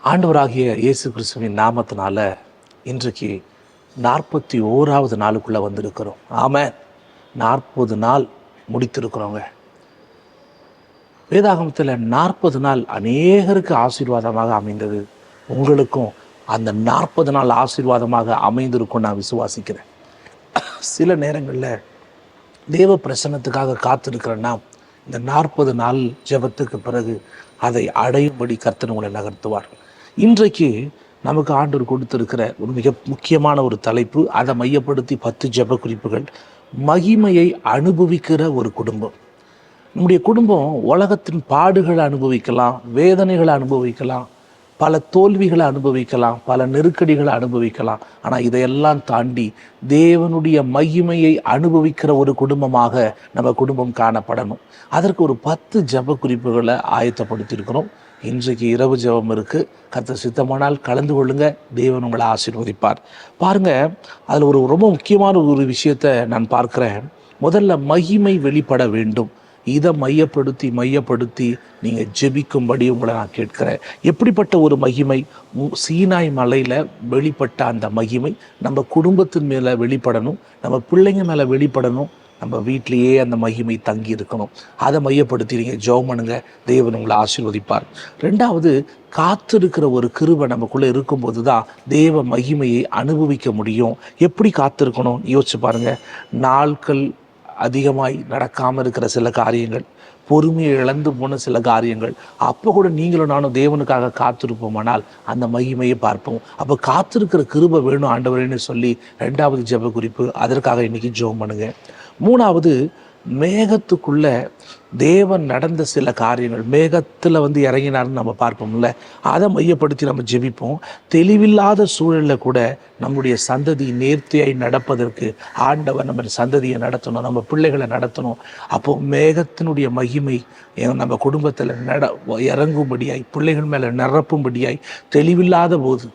ஆண்டவராகிய இயேசு கிறிஸ்துவின் நாமத்தினால இன்றைக்கு 41வது நாளுக்குள்ளே வந்திருக்கிறோம். ஆமென். 40 நாள் முடித்திருக்கிறோங்க. வேதாகமத்தில் 40 நாள் அநேகருக்கு ஆசீர்வாதமாக அமைந்தது. உங்களுக்கும் அந்த 40 நாள் ஆசீர்வாதமாக அமைந்திருக்கும் நான் விசுவாசிக்கிறேன். சில நேரங்களில் தேவ பிரசன்னத்துக்காக காத்திருக்கிறேன்னா இந்த 40 நாள் ஜெபத்துக்கு பிறகு அதை அடையும்படி கர்த்தர் உங்களை நகர்த்துவார். இன்றைக்கு நமக்கு ஆண்டவர் கொடுத்திருக்கிற ஒரு மிக முக்கியமான ஒரு தலைப்பு, அதை மையப்படுத்தி 10 ஜெப குறிப்புகள். மகிமையை அனுபவிக்கிற ஒரு குடும்பம். நம்முடைய குடும்பம் உலகத்தின் பாடுகளை அனுபவிக்கலாம், வேதனைகளை அனுபவிக்கலாம், பல தோல்விகளை அனுபவிக்கலாம், பல நெருக்கடிகளை அனுபவிக்கலாம். ஆனால் இதையெல்லாம் தாண்டி தேவனுடைய மகிமையை அனுபவிக்கிற ஒரு குடும்பமாக நம்ம குடும்பம் காணப்படணும். அதற்கு ஒரு 10 ஜெப குறிப்புகளை ஆயத்தப்படுத்தியிருக்கிறோம். இன்றைக்கு இரவு ஜெபம் இருக்குது. கர்த்தர் சித்தமானால் கலந்து கொள்ளுங்க. தேவன் உங்களை ஆசீர்வதிப்பார். பாருங்கள், அதில் ஒரு ரொம்ப முக்கியமான ஒரு விஷயத்தை நான் பார்க்குறேன். முதல்ல மகிமை வெளிப்பட வேண்டும். இதை மையப்படுத்தி நீங்கள் ஜெபிக்கும்படி உங்களை நான் கேட்கிறேன். எப்படிப்பட்ட ஒரு மகிமை? சீனாய் மலையில் வெளிப்பட்ட அந்த மகிமை நம்ம குடும்பத்தின் மேலே வெளிப்படணும், நம்ம பிள்ளைங்க மேலே வெளிப்படணும், நம்ம வீட்டிலேயே அந்த மகிமை தங்கி இருக்கணும். அதை மையப்படுத்தி நீங்கள் ஜெபம் பண்ணுங்க. தேவன் உங்களை ஆசீர்வதிப்பார். ரெண்டாவது, காத்திருக்கிற ஒரு கிருபை நமக்குள்ளே இருக்கும்போது தான் தேவ மகிமையை அனுபவிக்க முடியும். எப்படி காத்திருக்கணும் யோசிச்சு பாருங்கள். நாட்கள் அதிகமாய் நடக்காமல் இருக்கிற சில காரியங்கள், பொறுமையை இழந்து போன சில காரியங்கள், அப்போ கூட நீங்களும் நானும் தேவனுக்காக காத்திருப்போமானால் அந்த மகிமையை பார்ப்போம். அப்போ காத்திருக்கிற கிருபை வேணும் ஆண்டவரேன்னு சொல்லி 2வது ஜெப குறிப்பு. அதற்காக இன்னைக்கு ஜெபம் பண்ணுங்க. 3வது, மேகத்துக்குள்ள தேவன் நடந்த சில காரியங்கள், மேகத்தில் இறங்கினார்னு நம்ம பார்ப்போம்ல, அதை மையப்படுத்தி நம்ம ஜெபிப்போம். தெளிவில்லாத சூழலில் கூட நம்முடைய சந்ததி நேர்த்தியாய் நடப்பதற்கு ஆண்டவர் நம்ம சந்ததியை நடத்தணும், நம்ம பிள்ளைகளை நடத்தணும். அப்போது மேகத்தினுடைய மகிமை நம்ம குடும்பத்தில் இறங்கும்படியாய், பிள்ளைகள் மேலே நிரப்பும்படியாய், தெளிவில்லாத போது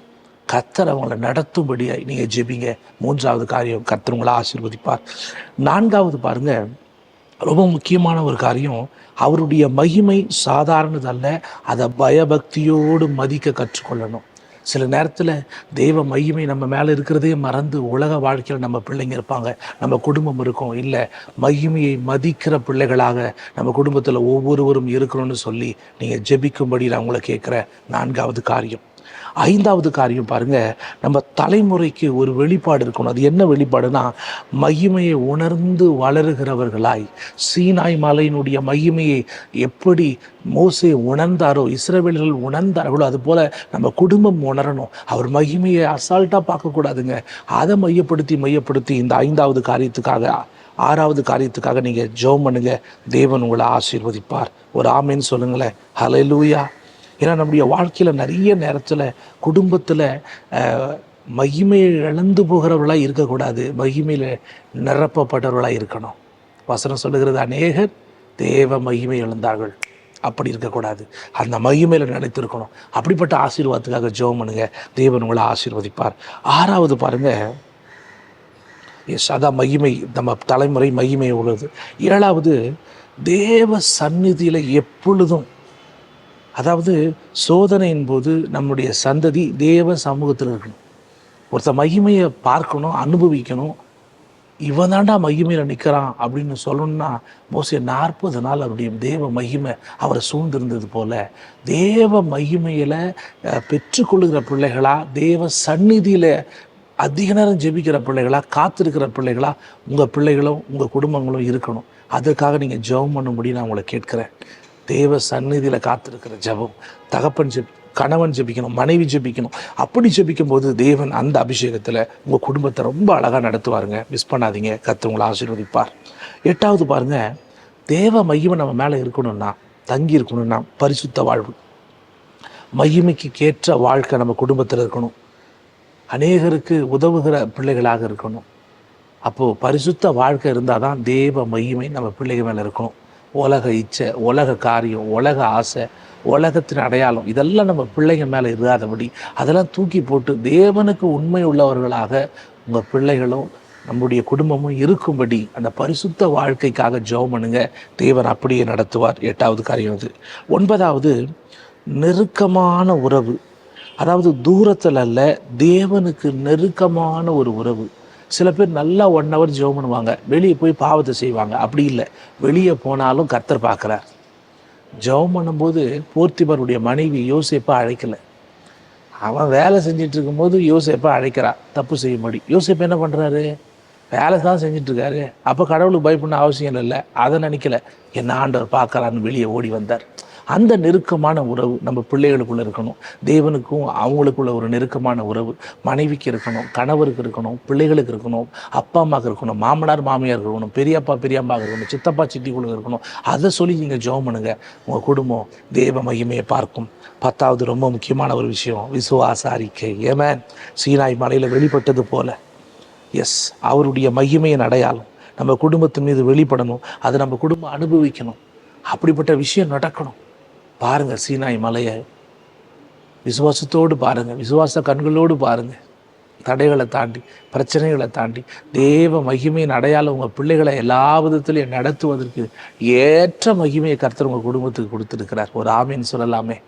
கர்த்தர் அவங்களை நடத்தும்படியாய் நீங்கள் ஜெபிங்க. 3வது காரியம், கர்த்தர் உங்களை ஆசீர்வதிப்பார். 4வது பாருங்க, ரொம்ப முக்கியமான ஒரு காரியம், அவருடைய மகிமை சாதாரணதல்ல, அதை பயபக்தியோடு மதிக்க கற்றுக்கொள்ளணும். சில நேரத்தில் தெய்வ மகிமை நம்ம மேலே இருக்கிறதே மறந்து உலக வாழ்க்கையில் நம்ம பிள்ளைங்க இருப்பாங்க, நம்ம குடும்பம் இருக்கும். இல்லை, மகிமையை மதிக்கிற பிள்ளைகளாக நம்ம குடும்பத்தில் ஒவ்வொருவரும் இருக்கணும்னு சொல்லி நீங்கள் ஜெபிக்கும்படி நான் உங்களை கேட்குறேன். 4வது காரியம். 5வது காரியம் பாருங்க, நம்ம தலைமுறைக்கு ஒரு வெளிப்பாடு இருக்கணும். அது என்ன வெளிப்பாடுனா, மகிமையை உணர்ந்து வளருகிறவர்களாய், சீனாய் மலையினுடைய மகிமையை எப்படி மோசே உணர்ந்தாரோ, இஸ்ரவேலர்கள் உணர்ந்தார்களோ, அது போல நம்ம குடும்பம் உணரணும். அவர் மகிமையை அசால்ட்டாக பார்க்கக்கூடாதுங்க. அதை மையப்படுத்தி இந்த 5வது காரியத்துக்காக, 6வது காரியத்துக்காக நீங்கள் ஜெபம் பண்ணுங்க. தேவன் உங்களை ஆசீர்வதிப்பார். ஒரு ஆமேன்னு சொல்லுங்களேன். ஹல்லேலூயா. ஏன்னா நம்முடைய வாழ்க்கையில் நிறைய நேரத்தில் குடும்பத்தில் மகிமையை இழந்து போகிறவர்களாக இருக்கக்கூடாது, மகிமையில் நிரப்பப்பட்டவர்களாக இருக்கணும். வசனம் சொல்லுகிறது, அநேகர் தேவ மகிமை இழந்தார்கள். அப்படி இருக்கக்கூடாது, அந்த மகிமையில் நினைத்திருக்கணும். அப்படிப்பட்ட ஆசீர்வாதத்துக்காக ஜெபம் பண்ணுங்க. தேவன் உங்களை ஆசீர்வதிப்பார். 6வது பாருங்க, அதான் மகிமை, நம்ம தலைமுறை மகிமை உள்ளது. 7வது, தேவ சந்நிதியில் எப்பொழுதும், அதாவது சோதனையின் போது நம்முடைய சந்ததி தேவ சமூகத்தில் இருக்கணும். ஒருத்தர் மகிமையை பார்க்கணும், அனுபவிக்கணும். இவன் தாண்டா மகிமையில் நிற்கிறான் அப்படின்னு சொல்லணும்னா, மோசே 40 நாள் அவருடைய தேவ மகிமை அவரை சூழ்ந்திருந்தது போல, தேவ மகிமையில் பெற்றுக்கொள்ளுகிற பிள்ளைகளா, தேவ சந்நிதியில் அதிக நேரம் ஜெபிக்கிற பிள்ளைகளா, காத்திருக்கிற பிள்ளைகளா உங்கள் பிள்ளைகளும் உங்கள் குடும்பங்களும் இருக்கணும். அதற்காக நீங்கள் ஜெபம் பண்ணும்படி நான் உங்களை கேட்குறேன். தேவ சந்நிதியில் காத்திருக்கிற ஜெபம், தகப்பன் கணவன் ஜெபிக்கணும், மனைவி ஜெபிக்கணும். அப்படி ஜெபிக்கும் போது தேவன் அந்த அபிஷேகத்தில் உங்கள் குடும்பத்தை ரொம்ப அழகாக நடத்துவாருங்க. மிஸ் பண்ணாதீங்க. கர்த்தர் உங்களை ஆசீர்வதிப்பார். 8வது பாருங்க, தேவ மகிமை நம்ம மேலே இருக்கணும்னா, தங்கி இருக்கணும்னா, பரிசுத்த வாழ்வு, மகிமைக்கு கேற்ற வாழ்க்கை நம்ம குடும்பத்தில் இருக்கணும். அநேகருக்கு உதவுகிற பிள்ளைகளாக இருக்கணும். அப்போது பரிசுத்த வாழ்க்கை இருந்தால் தான் தேவ மகிமை நம்ம பிள்ளைகள் மேலே இருக்கணும். உலக இச்சை, உலக காரியம், உலக ஆசை, உலகத்தின் அடையாளம், இதெல்லாம் நம்ம பிள்ளைங்க மேலே இல்லாதபடி அதெல்லாம் தூக்கி போட்டு தேவனுக்கு உண்மை உள்ளவர்களாக உங்கள் பிள்ளைகளும் நம்முடைய குடும்பமும் இருக்கும்படி அந்த பரிசுத்த வாழ்க்கைக்காக ஜெபம் பண்ணுங்க. தேவன் அப்படியே நடத்துவார். 8வது காரியம் அது. 9வது, நெருக்கமான உறவு. அதாவது தூரத்தில் அல்ல, தேவனுக்கு நெருக்கமான ஒரு உறவு. சில பேர் நல்லா 1 hour ஜெபம் பண்ணுவாங்க, வெளியே போய் பாவத்தை செய்வாங்க. அப்படி இல்லை, வெளியே போனாலும் கர்த்தர் பார்க்குறார். ஜெபம் பண்ணும்போது போர்த்திபருடைய மனைவி யோசேப்பை அழைக்கலை. அவன் வேலை செஞ்சிட்டு இருக்கும்போது யோசேப்பை அழைக்கிறான் தப்பு செய்யும்படி. யோசேப்பு என்ன பண்ணுறாரு? வேலை தான் செஞ்சிட்ருக்காரு. அப்போ கடவுளுக்கு பயப்படணும் அவசியம் இல்லை. அதை நினைக்கல, என்ன ஆண்டவர் பார்க்குறான்னு வெளியே ஓடி வந்தார். அந்த நெருக்கமான உறவு நம்ம பிள்ளைகளுக்குள்ளே இருக்கணும். தேவனுக்கும் அவங்களுக்குள்ள ஒரு நெருக்கமான உறவு மனைவிக்கு இருக்கணும், கணவருக்கு இருக்கணும், பிள்ளைகளுக்கு இருக்கணும், அப்பா அம்மாவுக்கு இருக்கணும், மாமனார் மாமியார் இருக்கணும், பெரியப்பா பெரியம்மா இருக்கணும், சித்தப்பா சித்திக்குள்ள இருக்கணும். அதை சொல்லி நீங்கள் ஜெபம் பண்ணுங்க. உங்கள் குடும்பம் தேவ மகிமையை பார்க்கும். 10வது ரொம்ப முக்கியமான ஒரு விஷயம், விசுவாச அறிக்கை. ஏமேன். சீனாய் மலையில் வெளிப்பட்டது போல அவருடைய மகிமையின் அடையாளம் நம்ம குடும்பத்தின் மீது வெளிப்படணும். அதை நம்ம குடும்பம் அனுபவிக்கணும். அப்படிப்பட்ட விஷயம் நடக்கணும். பாருங்கள், சீனாய் மலையை விசுவாசத்தோடு பாருங்கள், விசுவாச கண்களோடு பாருங்கள். தடைகளை தாண்டி, பிரச்சனைகளை தாண்டி தேவ மகிமையின் அடையாளம் உங்கள் பிள்ளைகளை எல்லா விதத்திலையும் நடத்துவதற்கு ஏற்ற மகிமையை கர்த்தர் உங்கள் குடும்பத்துக்கு கொடுத்துருக்கிறார். ஒரு ஆமீன் சொல்லலாமே.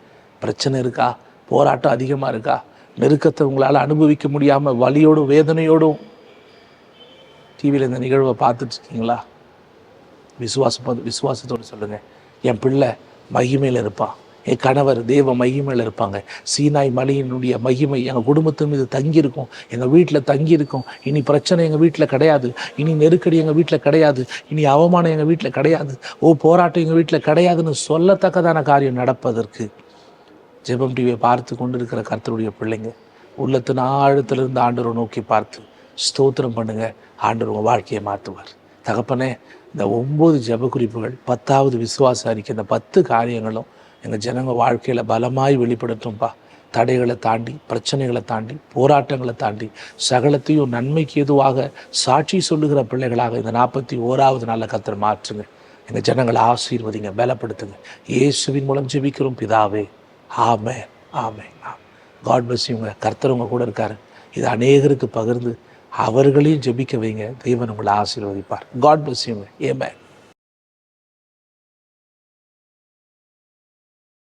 பிரச்சனை இருக்கா? போராட்டம் அதிகமாக இருக்கா? நெருக்கத்தை உங்களால் அனுபவிக்க முடியாமல் வலியோடும் வேதனையோடும் டிவியில் இந்த நிகழ்வை பார்த்துட்ருக்கீங்களா? விசுவாசத்தோடு சொல்லுங்கள், என் பிள்ளை மகிமையில் இருப்பான், என் கணவர் தேவ மகிமையில் இருப்பாங்க. சீனாய் மலையினுடைய மகிமை எங்கள் குடும்பத்தின் மீது தங்கியிருக்கும், எங்கள் வீட்டில் தங்கியிருக்கும். இனி பிரச்சனை எங்கள் வீட்டில் கிடையாது, இனி நெருக்கடி எங்கள் வீட்டில் கிடையாது, இனி அவமானம் எங்கள் வீட்டில் கிடையாது, போராட்டம் எங்கள் வீட்டில் கிடையாதுன்னு சொல்லத்தக்கதான காரியம் நடப்பதற்கு ஜெபம் டிவியை பார்த்து கொண்டு இருக்கிற கர்த்தருடைய பிள்ளைங்க உள்ளத்தின் ஆழத்திலிருந்து ஆண்டவரை நோக்கி பார்த்து ஸ்தோத்திரம் பண்ணுங்கள். ஆண்டவர் உங்கள் வாழ்க்கையை மாற்றுவார். தகப்பனே, இந்த 9 ஜெப குறிப்புகள், 10வது விசுவாச அறிக்கை, இந்த 10 காரியங்களும் எங்கள் ஜனங்க வாழ்க்கையில் பலமாய் வெளிப்படுத்தும்பா. தடைகளை தாண்டி, பிரச்சனைகளை தாண்டி, போராட்டங்களை தாண்டி சகலத்தையும் நன்மைக்கு எதுவாக சாட்சி சொல்லுகிற பிள்ளைகளாக இந்த 41வது நாளில் கர்த்தர் மாற்றுங்க. எங்கள் ஜனங்களை ஆசீர்வதிங்க, பலப்படுத்துங்க. இயேசுவின் மூலம் ஜெபிக்கிறோம் பிதாவே. ஆமென், ஆமென், ஆமென். காட் பிளஸ் யூங்க. கர்த்தர் உங்க கூட இருக்காரு. இது அநேகருக்கு பகிர்ந்து அவர்களையும் ஜெபிக்க வைங்க. தேவன் உங்களை ஆசீர்வதிப்பார். காட் பிளஸ் யூங்க. ஆமென்.